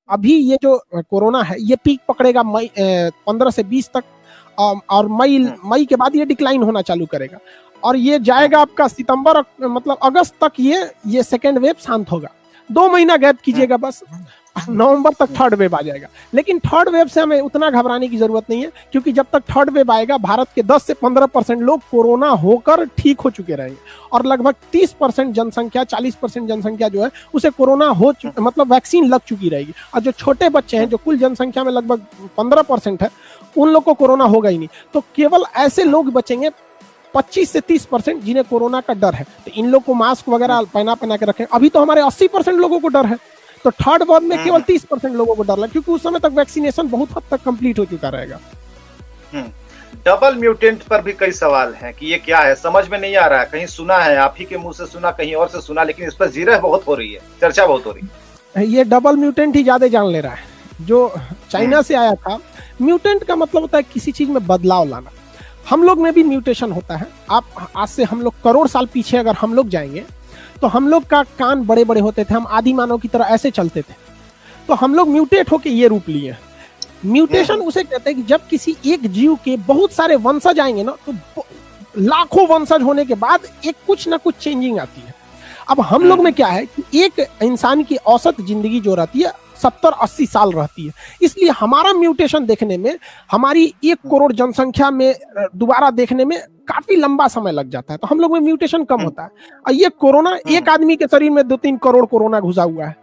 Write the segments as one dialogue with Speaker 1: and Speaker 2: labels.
Speaker 1: अभी ये जो कोरोना है ये पीक पकड़ेगा मई 15 से 20 तक, और मई के बाद ये डिक्लाइन होना चालू करेगा, और ये जाएगा आपका सितंबर मतलब अगस्त तक ये सेकेंड वेव शांत होगा। 2 महीना गैप कीजिएगा बस, नवंबर तक थर्ड वेव आ जाएगा। लेकिन थर्ड वेव से हमें उतना घबराने की जरूरत नहीं है, क्योंकि जब तक थर्ड वेव आएगा भारत के 10 से 15% लोग कोरोना होकर ठीक हो चुके रहेंगे, और लगभग 30% जनसंख्या 40% जनसंख्या जो है उसे कोरोना मतलब वैक्सीन लग चुकी रहेगी। और जो छोटे बच्चे हैं, जो कुल जनसंख्या में लगभग 15% है, उन लोग को कोरोना होगा ही नहीं। तो केवल ऐसे लोग बचेंगे 25 से 30% जिन्हें कोरोना का डर है। तो इन लोग को मास्क वगैरह पहना के रखें। अभी तो हमारे 80% लोगों को डर है, तो थर्ड वेव में केवल 30% लोगों को डर लगा, क्योंकि उस समय तक वैक्सीनेशन बहुत हद तक कंप्लीट हो चुका रहेगा।
Speaker 2: डबल म्यूटेंट पर भी कई सवाल हैं कि ये क्या है, समझ में नहीं आ रहा है। कहीं सुना है, आप ही के मुंह से सुना, कहीं और से सुना, लेकिन इस पर जिरह बहुत हो रही है, चर्चा बहुत हो रही है।
Speaker 1: ये डबल म्यूटेंट ही ज्यादा जान ले रहा है, जो चाइना से आया था। म्यूटेंट का मतलब होता है किसी चीज में बदलाव लाना। हम लोग में भी म्यूटेशन होता है। आप आज से हम लोग करोड़ साल पीछे अगर हम लोग जाएंगे तो हम लोग का कान बड़े बड़े होते थे, हम आदि मानव की तरह ऐसे चलते थे। तो हम लोग म्यूटेट होके ये रूप लिए। म्यूटेशन उसे कहते हैं कि जब किसी एक जीव के बहुत सारे वंशज आएंगे ना, तो लाखों वंशज होने के बाद एक कुछ ना कुछ चेंजिंग आती है। अब हम लोग में क्या है कि एक इंसान की औसत जिंदगी जो रहती है 70-80 साल रहती है, इसलिए हमारा म्यूटेशन देखने में, हमारी 1 करोड़ जनसंख्या में दोबारा देखने में काफी लंबा समय लग जाता है। तो हम लोग में म्यूटेशन कम होता है। और ये कोरोना, एक आदमी के शरीर में 2-3 करोड़ कोरोना घुसा हुआ है,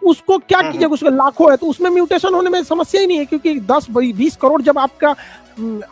Speaker 1: उसको क्या कीजिए, उसके लाखों है, तो उसमें म्यूटेशन होने में समस्या ही नहीं है, क्योंकि 10-20 करोड़ जब आपका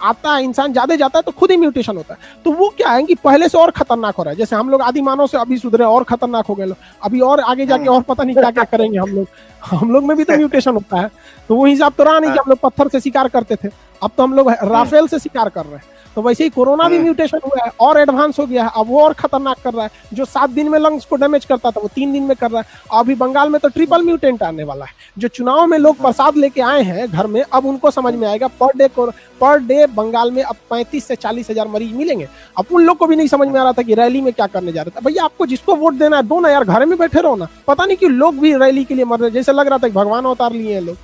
Speaker 1: आता है, इंसान ज्यादा जाता है तो खुद ही म्यूटेशन होता है। तो वो क्या है कि पहले से और खतरनाक हो रहा है। जैसे हम लोग आदि मानव से अभी सुधरे, और खतरनाक हो गए लोग, अभी और आगे जाके और पता नहीं क्या क्या करेंगे हम लोग में भी तो म्यूटेशन होता है। तो वो हिसाब तो रहा नहीं कि हम लोग पत्थर से शिकार करते थे, अब तो हम लोग राफेल से शिकार कर रहे हैं। तो वैसे ही कोरोना भी म्यूटेशन हुआ है और एडवांस हो गया है, अब वो और खतरनाक कर रहा है। जो 7 दिन में लंग्स को डैमेज करता था वो 3 दिन में कर रहा है। अभी बंगाल में तो ट्रिपल म्यूटेंट आने वाला है। जो चुनाव में लोग प्रसाद लेके आए हैं घर में, अब उनको समझ में आएगा पर डे बंगाल में अब 35 से 40 हजार मरीज मिलेंगे। अब उन लोग को भी नहीं समझ में आ रहा था कि रैली में क्या करने जा रहा था। भैया आपको जिसको वोट देना है दो ना यार, घर में बैठे रहो ना। पता नहीं क्यों लोग भी रैली के लिए मर रहे, जैसे लग रहा था कि भगवान अवतार लिए हैं लोग।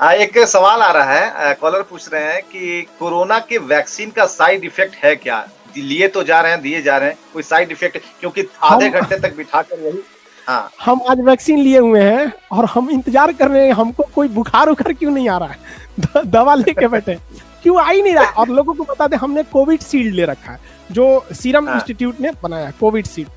Speaker 2: एक सवाल आ रहा है, कॉलर पूछ रहे हैं कि कोरोना के वैक्सीन का साइड इफेक्ट है क्या? लिए तो जा रहे हैं, दिए जा रहे हैं, कोई साइड इफेक्ट? क्योंकि आधे घंटे तक बिठाकर यही। हाँ, हम
Speaker 1: आज वैक्सीन लिए हुए हैं और हम इंतजार कर रहे हैं, हमको कोई बुखार उखार क्यों नहीं आ रहा है। दवा लेके बैठे, क्यों आ ही नहीं रहा। और लोगों को बता दें, हमने कोविड शील्ड ले रखा है, जो सीरम इंस्टीट्यूट ने बनाया, कोविड शील्ड।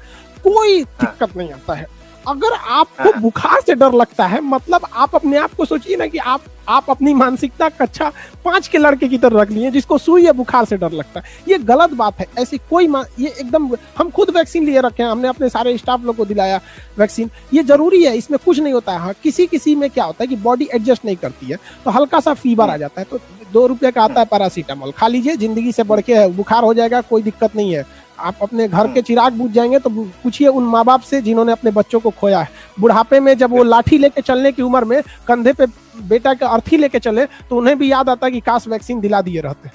Speaker 1: कोई दिक्कत नहीं आता है। अगर आपको बुखार से डर लगता है, मतलब आप अपने आप को सोचिए ना कि आप अपनी मानसिकता कक्षा 5 के लड़के की तरह रख लिए जिसको सुई या बुखार से डर लगता है। ये गलत बात है। ऐसी कोई ये एकदम, हम खुद वैक्सीन लिए रखे हैं, हमने अपने सारे स्टाफ लोग को दिलाया वैक्सीन। ये जरूरी है, इसमें कुछ नहीं होता है। हाँ, किसी में क्या होता है कि बॉडी एडजस्ट नहीं करती है, तो हल्का सा फीवर आ जाता है, तो 2 रुपये का आता है पैरासीटामोल, खा लीजिए, जिंदगी से बढ़ के है। बुखार हो जाएगा, कोई दिक्कत नहीं है। आप अपने घर के चिराग बुझ जाएंगे तो पूछिए उन माँ बाप से जिन्होंने अपने बच्चों को खोया है। बुढ़ापे में जब वो लाठी लेके चलने की उम्र में कंधे पे बेटा का अर्थी लेके चले, तो उन्हें भी याद आता है कि काश वैक्सीन दिला दिए रहते।